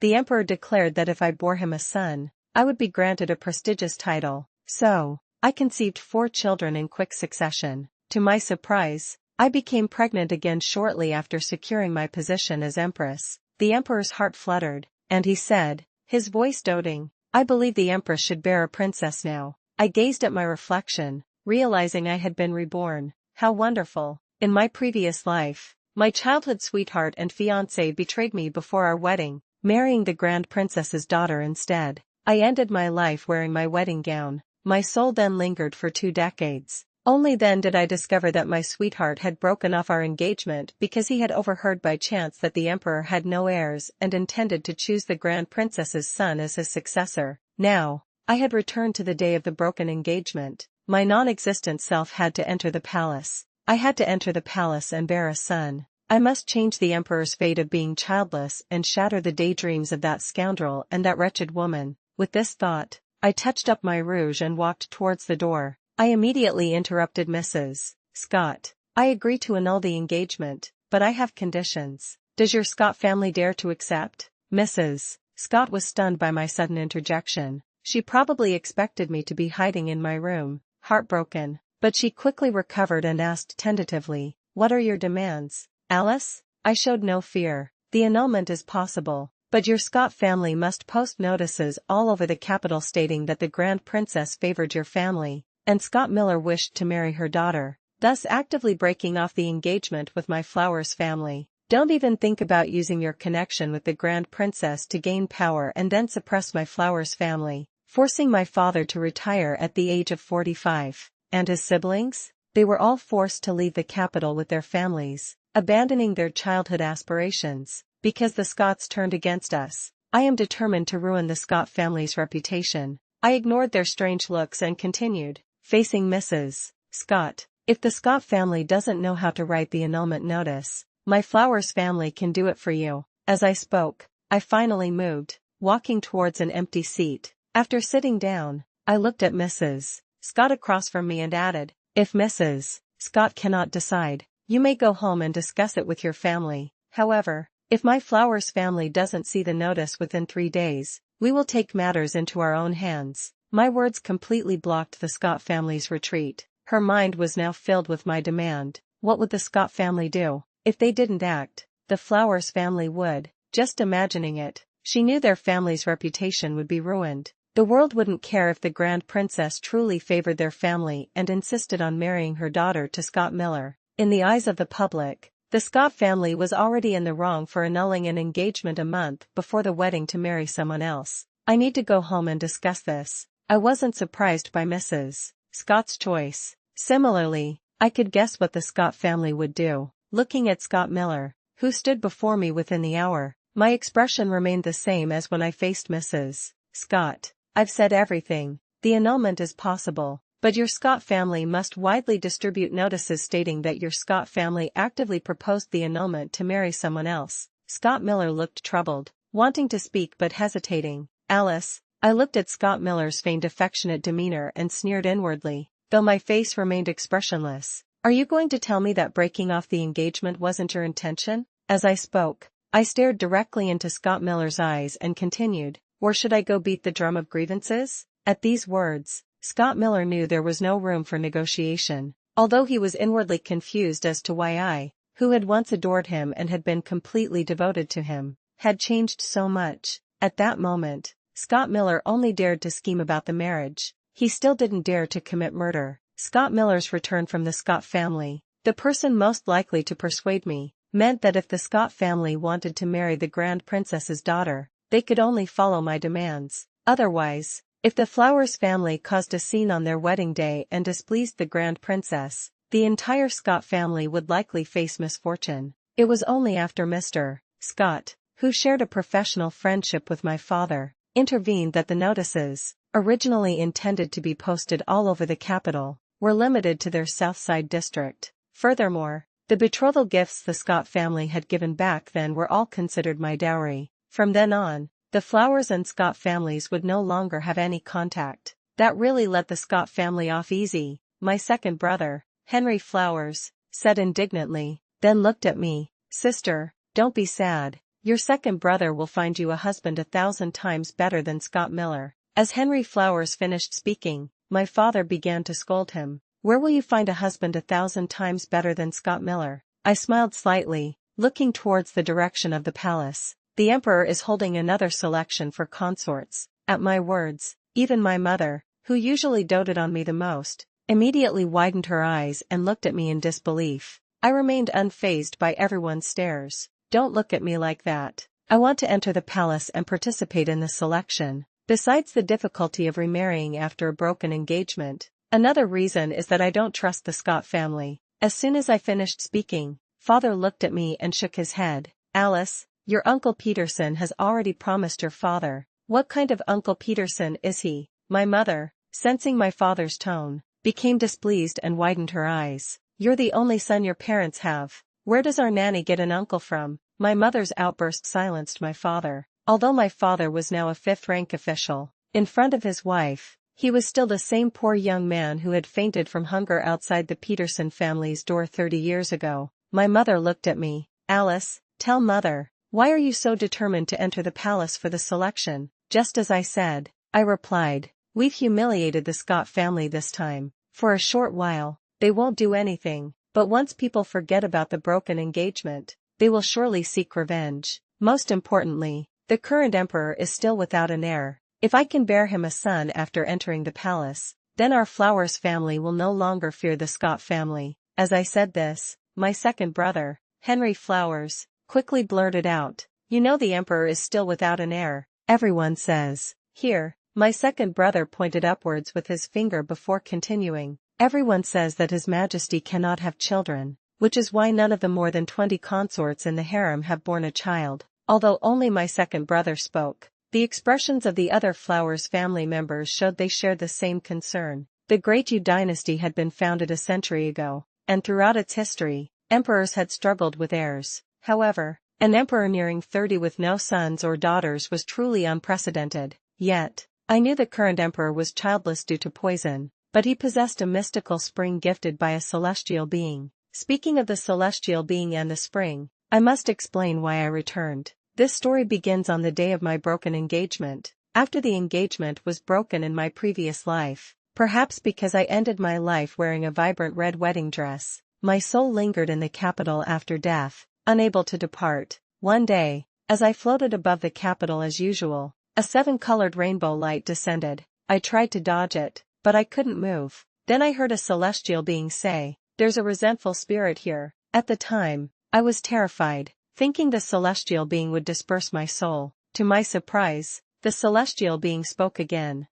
The emperor declared that if I bore him a son, I would be granted a prestigious title. So, I conceived 4 children in quick succession. To my surprise, I became pregnant again shortly after securing my position as empress. The emperor's heart fluttered, and he said, his voice doting, "I believe the empress should bear a princess now." I gazed at my reflection, realizing I had been reborn. How wonderful. In my previous life, my childhood sweetheart and fiancé betrayed me before our wedding, marrying the grand princess's daughter instead. I ended my life wearing my wedding gown. My soul then lingered for 2 decades. Only then did I discover that my sweetheart had broken off our engagement because he had overheard by chance that the emperor had no heirs and intended to choose the grand princess's son as his successor. Now, I had returned to the day of the broken engagement. My non-existent self had to enter the palace. I had to enter the palace and bear a son. I must change the emperor's fate of being childless and shatter the daydreams of that scoundrel and that wretched woman. With this thought, I touched up my rouge and walked towards the door. I immediately interrupted Mrs. Scott. "I agree to annul the engagement, but I have conditions. Does your Scott family dare to accept?" Mrs. Scott was stunned by my sudden interjection. She probably expected me to be hiding in my room, heartbroken, but she quickly recovered and asked tentatively, "What are your demands, Alice?" I showed no fear. "The annulment is possible, but your Scott family must post notices all over the capital stating that the Grand Princess favored your family, and Scott Miller wished to marry her daughter, thus actively breaking off the engagement with my Flowers family. Don't even think about using your connection with the Grand Princess to gain power and then suppress my Flowers family, forcing my father to retire at the age of 45. And his siblings? They were all forced to leave the capital with their families, abandoning their childhood aspirations, because the Scots turned against us. I am determined to ruin the Scott family's reputation." I ignored their strange looks and continued, facing Mrs. Scott. "If the Scott family doesn't know how to write the annulment notice, my Flowers family can do it for you." As I spoke, I finally moved, walking towards an empty seat. After sitting down, I looked at Mrs. Scott across from me and added, "If Mrs. Scott cannot decide, you may go home and discuss it with your family. However, if my Flowers family doesn't see the notice within 3 days, we will take matters into our own hands." My words completely blocked the Scott family's retreat. Her mind was now filled with my demand. What would the Scott family do? If they didn't act, the Flowers family would. Just imagining it, she knew their family's reputation would be ruined. The world wouldn't care if the Grand Princess truly favored their family and insisted on marrying her daughter to Scott Miller. In the eyes of the public, the Scott family was already in the wrong for annulling an engagement a month before the wedding to marry someone else. I need to go home and discuss this. I wasn't surprised by Mrs. Scott's choice. Similarly, I could guess what the Scott family would do. Looking at Scott Miller, who stood before me within the hour, my expression remained the same as when I faced Mrs. Scott. "I've said everything. The annulment is possible, but your Scott family must widely distribute notices stating that your Scott family actively proposed the annulment to marry someone else." Scott Miller looked troubled, wanting to speak but hesitating. "Alice," I looked at Scott Miller's feigned affectionate demeanor and sneered inwardly, though my face remained expressionless. "Are you going to tell me that breaking off the engagement wasn't your intention?" As I spoke, I stared directly into Scott Miller's eyes and continued, "Or should I go beat the drum of grievances?" At these words, Scott Miller knew there was no room for negotiation, although he was inwardly confused as to why I, who had once adored him and had been completely devoted to him, had changed so much. At that moment, Scott Miller only dared to scheme about the marriage. He still didn't dare to commit murder. Scott Miller's return from the Scott family, the person most likely to persuade me, meant that if the Scott family wanted to marry the Grand Princess's daughter, they could only follow my demands. Otherwise, if the Flowers family caused a scene on their wedding day and displeased the Grand Princess, the entire Scott family would likely face misfortune. It was only after Mr. Scott, who shared a professional friendship with my father, intervened that the notices, originally intended to be posted all over the capital, were limited to their Southside district. Furthermore, the betrothal gifts the Scott family had given back then were all considered my dowry. From then on, the Flowers and Scott families would no longer have any contact. That really let the Scott family off easy. My second brother, Henry Flowers, said indignantly, then looked at me, "Sister, don't be sad. Your second brother will find you a husband 1,000 times better than Scott Miller." As Henry Flowers finished speaking, my father began to scold him. "Where will you find a husband 1,000 times better than Scott Miller?" I smiled slightly, looking towards the direction of the palace. "The emperor is holding another selection for consorts." At my words, even my mother, who usually doted on me the most, immediately widened her eyes and looked at me in disbelief. I remained unfazed by everyone's stares. "Don't look at me like that. I want to enter the palace and participate in the selection. Besides the difficulty of remarrying after a broken engagement, another reason is that I don't trust the Scott family." As soon as I finished speaking, father looked at me and shook his head. "Alice, your Uncle Peterson has already promised your father." "What kind of Uncle Peterson is he?" My mother, sensing my father's tone, became displeased and widened her eyes. "You're the only son your parents have. Where does our nanny get an uncle from?" My mother's outburst silenced my father. Although my father was now a fifth-rank official, in front of his wife, he was still the same poor young man who had fainted from hunger outside the Peterson family's door 30 years ago. My mother looked at me. "Alice, tell mother, why are you so determined to enter the palace for the selection?" "Just as I said," I replied, "we've humiliated the Scott family this time. For a short while, they won't do anything, but once people forget about the broken engagement, they will surely seek revenge. Most importantly, the current emperor is still without an heir. If I can bear him a son after entering the palace, then our Flowers family will no longer fear the Scott family." As I said this, my second brother, Henry Flowers, quickly blurted out, "You know the emperor is still without an heir. Everyone says." Here, my second brother pointed upwards with his finger before continuing, "Everyone says that His Majesty cannot have children, which is why none of the more than 20 consorts in the harem have borne a child." Although only my second brother spoke, the expressions of the other Flowers family members showed they shared the same concern. The Great Yu dynasty had been founded a century ago, and throughout its history, emperors had struggled with heirs. However, an emperor nearing 30 with no sons or daughters was truly unprecedented. Yet, I knew the current emperor was childless due to poison, but he possessed a mystical spring gifted by a celestial being. Speaking of the celestial being and the spring, I must explain why I returned. This story begins on the day of my broken engagement. After the engagement was broken in my previous life, perhaps because I ended my life wearing a vibrant red wedding dress, my soul lingered in the capital after death, unable to depart. One day, as I floated above the capital as usual, a 7-colored rainbow light descended. I tried to dodge it, but I couldn't move. Then I heard a celestial being say, "There's a resentful spirit here." At the time, I was terrified, thinking the celestial being would disperse my soul. To my surprise, the celestial being spoke again.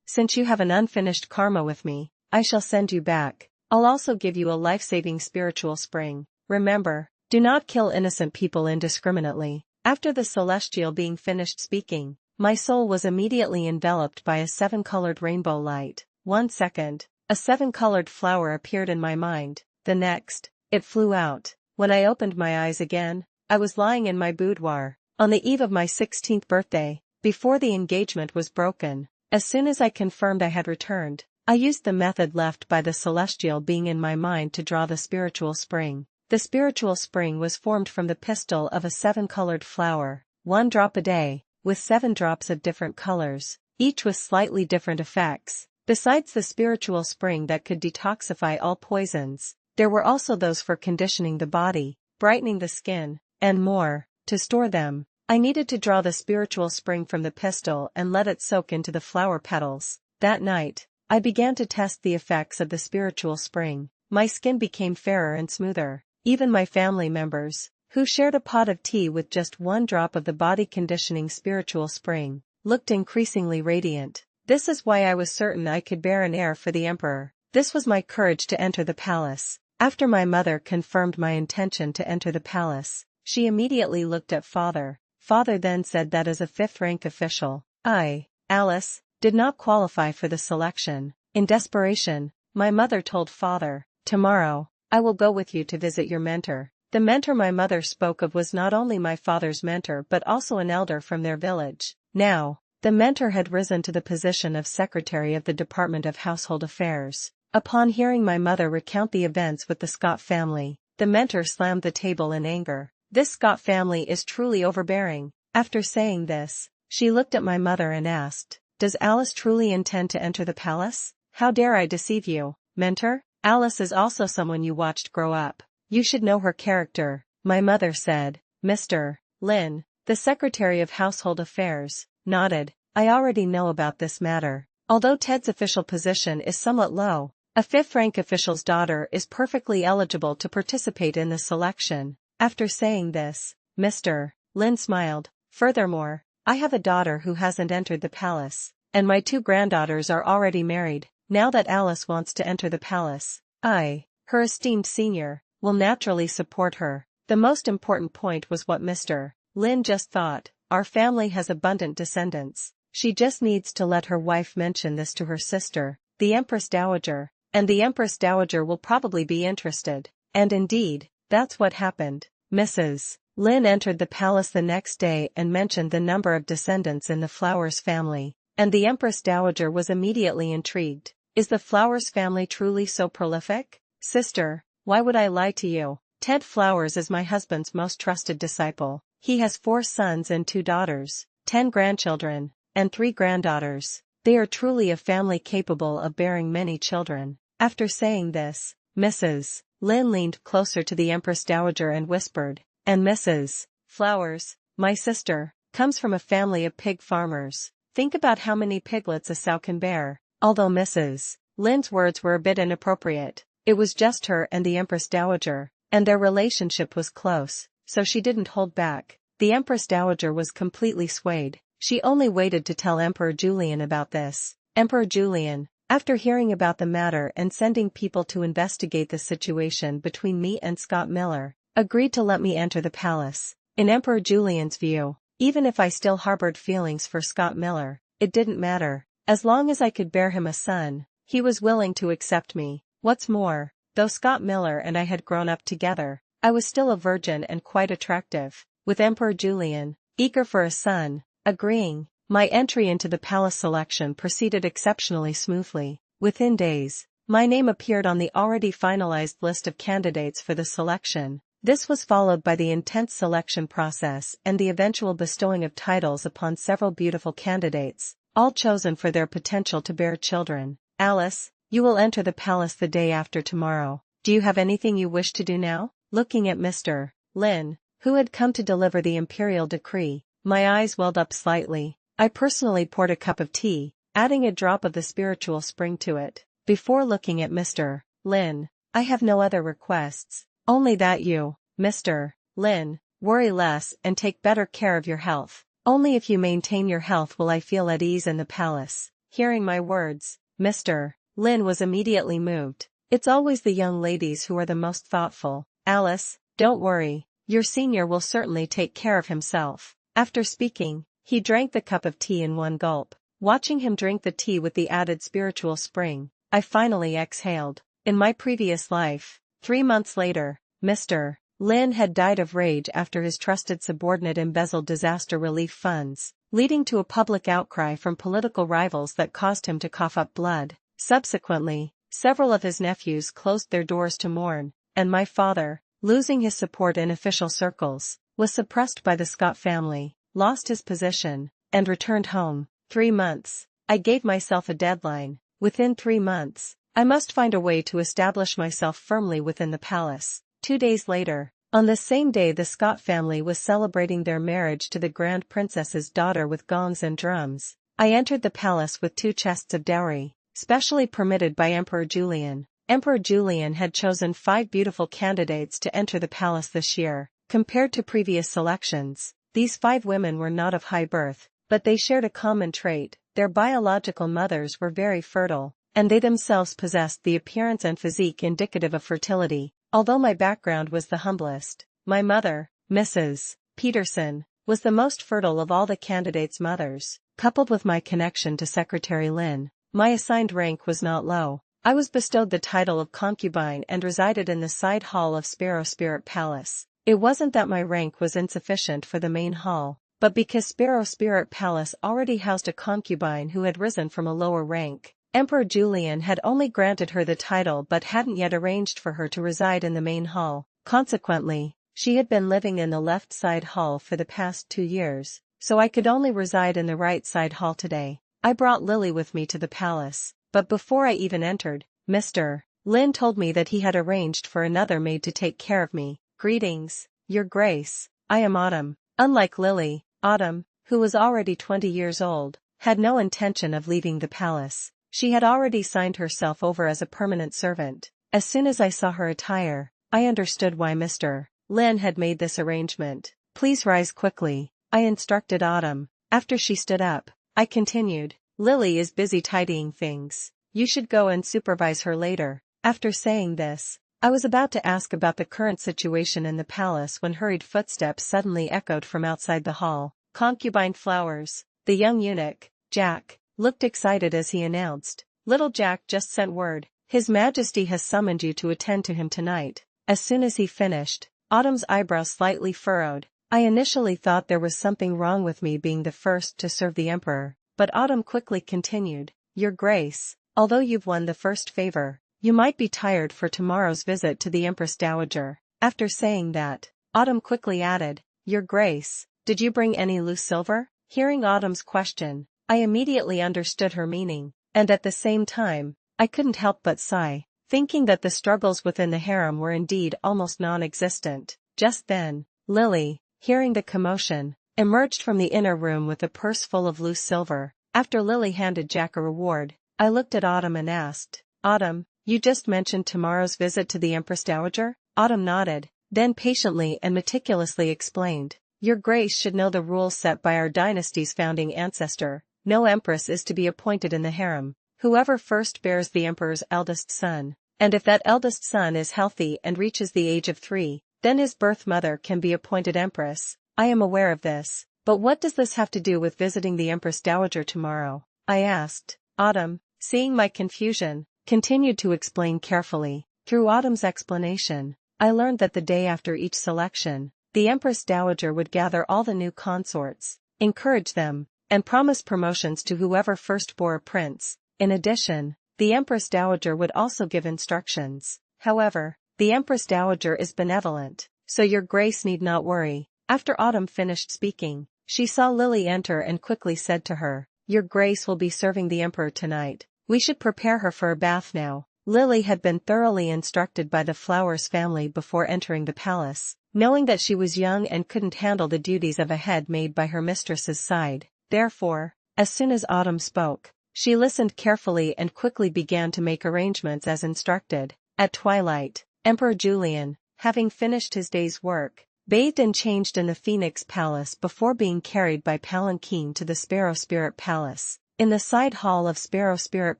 Since you have an unfinished karma with me, I shall send you back. I'll also give you a life-saving spiritual spring. Remember, do not kill innocent people indiscriminately." After the celestial being finished speaking, my soul was immediately enveloped by a 7-colored rainbow light. 1 second, a 7-colored flower appeared in my mind. The next, it flew out. When I opened my eyes again, I was lying in my boudoir, on the eve of my 16th birthday, before the engagement was broken. As soon as I confirmed I had returned, I used the method left by the celestial being in my mind to draw the spiritual spring. The spiritual spring was formed from the pistil of a 7-colored flower, 1 drop a day, with 7 drops of different colors, each with slightly different effects. Besides the spiritual spring that could detoxify all poisons, there were also those for conditioning the body, brightening the skin, and more. To store them, I needed to draw the spiritual spring from the pistil and let it soak into the flower petals. That night, I began to test the effects of the spiritual spring. My skin became fairer and smoother. Even my family members, who shared a pot of tea with just 1 drop of the body-conditioning spiritual spring, looked increasingly radiant. This is why I was certain I could bear an heir for the emperor. This was my courage to enter the palace. After my mother confirmed my intention to enter the palace, she immediately looked at father. Father then said that as a 5th-rank official, I, Alice, did not qualify for the selection. In desperation, my mother told father, "Tomorrow, I will go with you to visit your mentor." The mentor my mother spoke of was not only my father's mentor but also an elder from their village. Now, the mentor had risen to the position of Secretary of the Department of Household Affairs. Upon hearing my mother recount the events with the Scott family, the mentor slammed the table in anger. This Scott family is truly overbearing." After saying this, she looked at my mother and asked, "Does Alice truly intend to enter the palace? How dare I deceive you, mentor? Alice is also someone you watched grow up. You should know her character," my mother said. Mr. Lin, the Secretary of Household Affairs, nodded. "I already know about this matter. Although Ted's official position is somewhat low, a fifth-rank official's daughter is perfectly eligible to participate in the selection." After saying this, Mr. Lin smiled. "Furthermore, I have a daughter who hasn't entered the palace, and my 2 granddaughters are already married. Now that Alice wants to enter the palace, I, her esteemed senior, will naturally support her." The most important point was what Mr. Lin just thought: our family has abundant descendants. She just needs to let her wife mention this to her sister, the Empress Dowager, and the Empress Dowager will probably be interested. And indeed, that's what happened. Mrs. Lin entered the palace the next day and mentioned the number of descendants in the Flowers family, and the Empress Dowager was immediately intrigued. "Is the Flowers family truly so prolific? Sister, why would I lie to you? Ted Flowers is my husband's most trusted disciple. He has 4 sons and 2 daughters, 10 grandchildren, and 3 granddaughters. They are truly a family capable of bearing many children." After saying this, Mrs. Lin leaned closer to the Empress Dowager and whispered, "And Mrs. Flowers, my sister, comes from a family of pig farmers. Think about how many piglets a sow can bear." Although Mrs. Lin's words were a bit inappropriate, it was just her and the Empress Dowager, and their relationship was close, so she didn't hold back. The Empress Dowager was completely swayed. She only waited to tell Emperor Julian about this. Emperor Julian, after hearing about the matter and sending people to investigate the situation between me and Scott Miller, agreed to let me enter the palace. In Emperor Julian's view, even if I still harbored feelings for Scott Miller, it didn't matter. As long as I could bear him a son, he was willing to accept me. What's more, though Scott Miller and I had grown up together, I was still a virgin and quite attractive. With Emperor Julian, eager for a son, agreeing, my entry into the palace selection proceeded exceptionally smoothly. Within days, my name appeared on the already finalized list of candidates for the selection. This was followed by the intense selection process and the eventual bestowing of titles upon several beautiful candidates, all chosen for their potential to bear children. "Alice, you will enter the palace the day after tomorrow. Do you have anything you wish to do now?" Looking at Mr. Lin, who had come to deliver the imperial decree, my eyes welled up slightly. I personally poured a cup of tea, adding a drop of the spiritual spring to it. Before looking at Mr. Lin, "I have no other requests, only that you, Mr. Lin, worry less and take better care of your health. Only if you maintain your health will I feel at ease in the palace." Hearing my words, Mr. Lin was immediately moved. It's always the young ladies who are the most thoughtful. "Alice, don't worry, your senior will certainly take care of himself." After speaking, he drank the cup of tea in one gulp. Watching him drink the tea with the added spiritual spring, I finally exhaled. In my previous life, 3 months later, Mr. Lin had died of rage after his trusted subordinate embezzled disaster relief funds, leading to a public outcry from political rivals that caused him to cough up blood. Subsequently, several of his nephews closed their doors to mourn, and my father, losing his support in official circles, was suppressed by the Scott family, lost his position, and returned home. 3 months. I gave myself a deadline. Within 3 months, I must find a way to establish myself firmly within the palace. 2 days later, on the same day the Scott family was celebrating their marriage to the Grand Princess's daughter with gongs and drums, I entered the palace with 2 chests of dowry, specially permitted by Emperor Julian. Emperor Julian had chosen 5 beautiful candidates to enter the palace this year. Compared to previous selections, these 5 women were not of high birth, but they shared a common trait: their biological mothers were very fertile, and they themselves possessed the appearance and physique indicative of fertility. Although my background was the humblest, my mother, Mrs. Peterson, was the most fertile of all the candidates' mothers. Coupled with my connection to Secretary Lin, my assigned rank was not low. I was bestowed the title of concubine and resided in the side hall of Sparrow Spirit Palace. It wasn't that my rank was insufficient for the main hall, but because Sparrow Spirit Palace already housed a concubine who had risen from a lower rank. Emperor Julian had only granted her the title but hadn't yet arranged for her to reside in the main hall. Consequently, She had been living in the left side hall for the past 2 years, so I could only reside in the right side hall today. I brought Lily with me to the palace, but before I even entered, Mr. Lin told me that he had arranged for another maid to take care of me. Greetings, Your Grace, I am Autumn. Unlike Lily, Autumn, who was already 20 years old, had no intention of leaving the palace. She had already signed herself over as a permanent servant. As soon as I saw her attire, I understood why Mr. Lin had made this arrangement. Please rise quickly, I instructed Autumn. After she stood up, I continued, Lily is busy tidying things. You should go and supervise her later. After saying this, I was about to ask about the current situation in the palace when hurried footsteps suddenly echoed from outside the hall. Concubine Flowers, the young eunuch, Jack, looked excited as he announced, Little Jack just sent word, His Majesty has summoned you to attend to him tonight. As soon as he finished, Autumn's eyebrows slightly furrowed. I initially thought there was something wrong with me being the first to serve the emperor, but Autumn quickly continued, Your Grace, although you've won the first favor, you might be tired for tomorrow's visit to the Empress Dowager. After saying that, Autumn quickly added, Your Grace, did you bring any loose silver? Hearing Autumn's question, I immediately understood her meaning, and at the same time, I couldn't help but sigh, thinking that the struggles within the harem were indeed almost non-existent. Just then, Lily, hearing the commotion, emerged from the inner room with a purse full of loose silver. After Lily handed Jack a reward, I looked at Autumn and asked, Autumn, you just mentioned tomorrow's visit to the Empress Dowager? Autumn nodded, then patiently and meticulously explained, Your Grace should know the rules set by our dynasty's founding ancestor. No empress is to be appointed in the harem. Whoever first bears the emperor's eldest son, and if that eldest son is healthy and reaches the age of 3, then his birth mother can be appointed empress. I am aware of this, but what does this have to do with visiting the Empress Dowager tomorrow? I asked. Autumn, seeing my confusion, continued to explain carefully. Through Autumn's explanation, I learned that the day after each selection, the Empress Dowager would gather all the new consorts, encourage them, and promise promotions to whoever first bore a prince. In addition, the Empress Dowager would also give instructions. However, the Empress Dowager is benevolent, so Your Grace need not worry. After Autumn finished speaking, she saw Lily enter and quickly said to her, Your Grace will be serving the emperor tonight. We should prepare her for a bath now. Lily had been thoroughly instructed by the Flowers family before entering the palace, knowing that she was young and couldn't handle the duties of a head maid by her mistress's side. Therefore, as soon as Autumn spoke, she listened carefully and quickly began to make arrangements as instructed. At twilight, Emperor Julian, having finished his day's work, bathed and changed in the Phoenix Palace before being carried by palanquin to the Sparrow Spirit Palace. In the side hall of Sparrow Spirit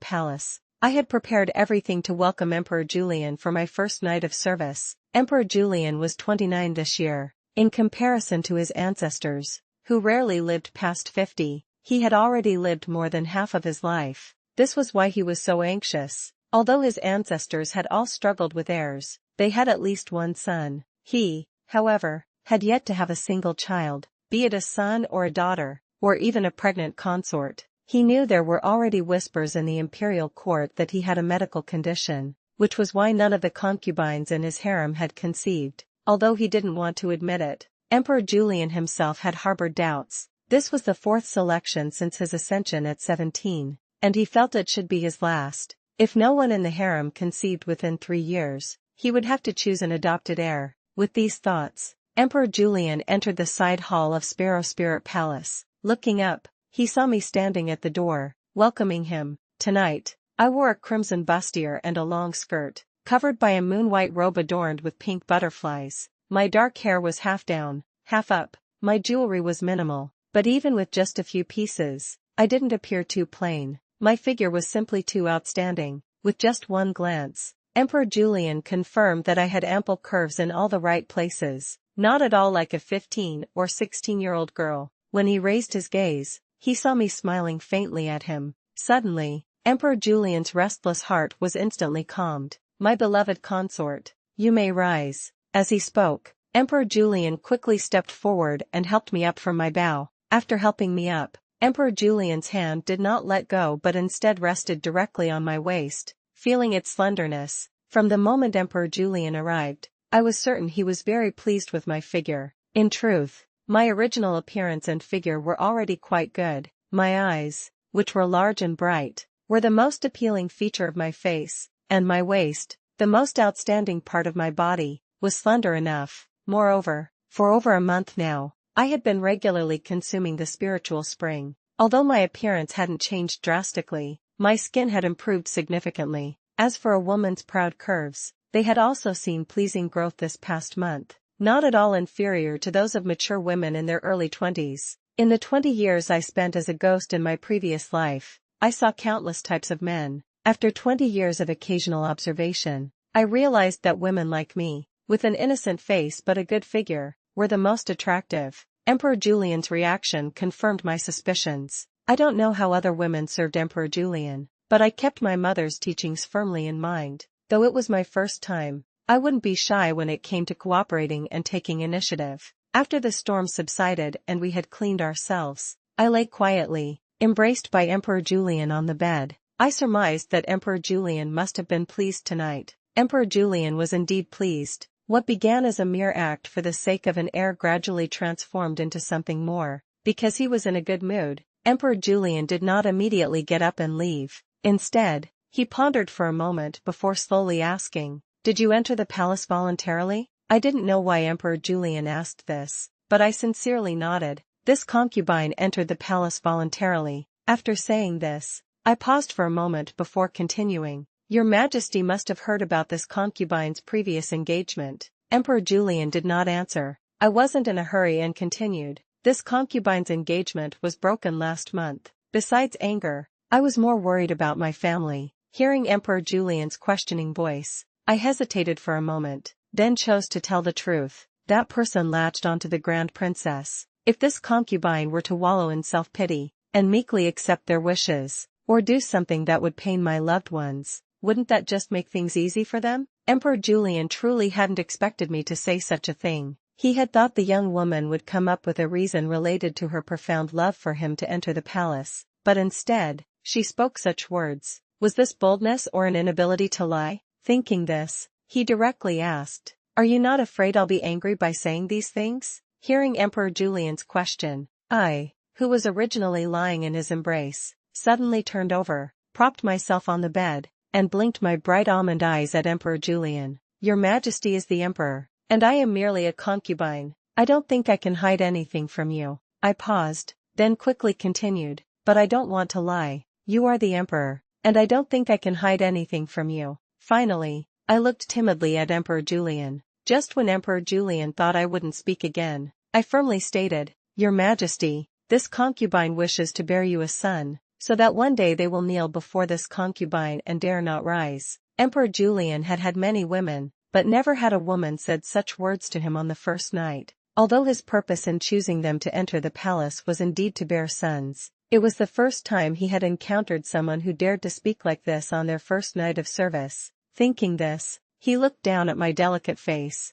Palace, I had prepared everything to welcome Emperor Julian for my first night of service. Emperor Julian was 29 this year. In comparison to his ancestors, who rarely lived past 50, he had already lived more than half of his life. This was why he was so anxious. Although his ancestors had all struggled with heirs, they had at least one son. He, however, had yet to have a single child, be it a son or a daughter, or even a pregnant consort. He knew there were already whispers in the imperial court that he had a medical condition, which was why none of the concubines in his harem had conceived, although he didn't want to admit it. Emperor Julian himself had harbored doubts. This was the 4th selection since his ascension at 17, and he felt it should be his last. If no one in the harem conceived within 3 years, he would have to choose an adopted heir. With these thoughts, Emperor Julian entered the side hall of Sparrow Spirit Palace. Looking up, he saw me standing at the door, welcoming him. Tonight, I wore a crimson bustier and a long skirt, covered by a moon-white robe adorned with pink butterflies. My dark hair was half down, half up. My jewelry was minimal, but even with just a few pieces, I didn't appear too plain. My figure was simply too outstanding. With just one glance, Emperor Julian confirmed that I had ample curves in all the right places, not at all like a 15 or 16-year-old girl. When he raised his gaze, he saw me smiling faintly at him. Suddenly, Emperor Julian's restless heart was instantly calmed. My beloved consort, you may rise. As he spoke, Emperor Julian quickly stepped forward and helped me up from my bow. After helping me up, Emperor Julian's hand did not let go but instead rested directly on my waist. Feeling its slenderness, from the moment Emperor Julian arrived, I was certain he was very pleased with my figure. In truth, my original appearance and figure were already quite good. My eyes, which were large and bright, were the most appealing feature of my face, and my waist, the most outstanding part of my body, was slender enough. Moreover, for over a month now, I had been regularly consuming the spiritual spring. Although my appearance hadn't changed drastically, my skin had improved significantly. As for a woman's proud curves, they had also seen pleasing growth this past month, not at all inferior to those of mature women in their early 20s. In the 20 years I spent as a ghost in my previous life, I saw countless types of men. After 20 years of occasional observation, I realized that women like me, with an innocent face but a good figure, were the most attractive. Emperor Julian's reaction confirmed my suspicions. I don't know how other women served Emperor Julian, but I kept my mother's teachings firmly in mind. Though it was my first time, I wouldn't be shy when it came to cooperating and taking initiative. After the storm subsided and we had cleaned ourselves, I lay quietly, embraced by Emperor Julian on the bed. I surmised that Emperor Julian must have been pleased tonight. Emperor Julian was indeed pleased. What began as a mere act for the sake of an air gradually transformed into something more, because he was in a good mood. Emperor Julian did not immediately get up and leave. Instead, he pondered for a moment before slowly asking, "Did you enter the palace voluntarily?" I didn't know why Emperor Julian asked this, but I sincerely nodded. This concubine entered the palace voluntarily. After saying this, I paused for a moment before continuing. "Your Majesty must have heard about this concubine's previous engagement." Emperor Julian did not answer. I wasn't in a hurry and continued. "This concubine's engagement was broken last month." Besides anger, I was more worried about my family. Hearing Emperor Julian's questioning voice, I hesitated for a moment, then chose to tell the truth. That person latched onto the Grand Princess. If this concubine were to wallow in self-pity, and meekly accept their wishes, or do something that would pain my loved ones, wouldn't that just make things easy for them? Emperor Julian truly hadn't expected me to say such a thing. He had thought the young woman would come up with a reason related to her profound love for him to enter the palace, but instead, she spoke such words. Was this boldness or an inability to lie? Thinking this, he directly asked, "Are you not afraid I'll be angry by saying these things?" Hearing Emperor Julian's question, I, who was originally lying in his embrace, suddenly turned over, propped myself on the bed, and blinked my bright almond eyes at Emperor Julian. "Your Majesty is the Emperor, and I am merely a concubine. I don't think I can hide anything from you." I paused, then quickly continued, "But I don't want to lie. You are the Emperor, and I don't think I can hide anything from you." Finally, I looked timidly at Emperor Julian. Just when Emperor Julian thought I wouldn't speak again, I firmly stated, "Your Majesty, this concubine wishes to bear you a son, so that one day they will kneel before this concubine and dare not rise." Emperor Julian had had many women, but never had a woman said such words to him on the first night. Although his purpose in choosing them to enter the palace was indeed to bear sons, it was the first time he had encountered someone who dared to speak like this on their first night of service. Thinking this, he looked down at my delicate face,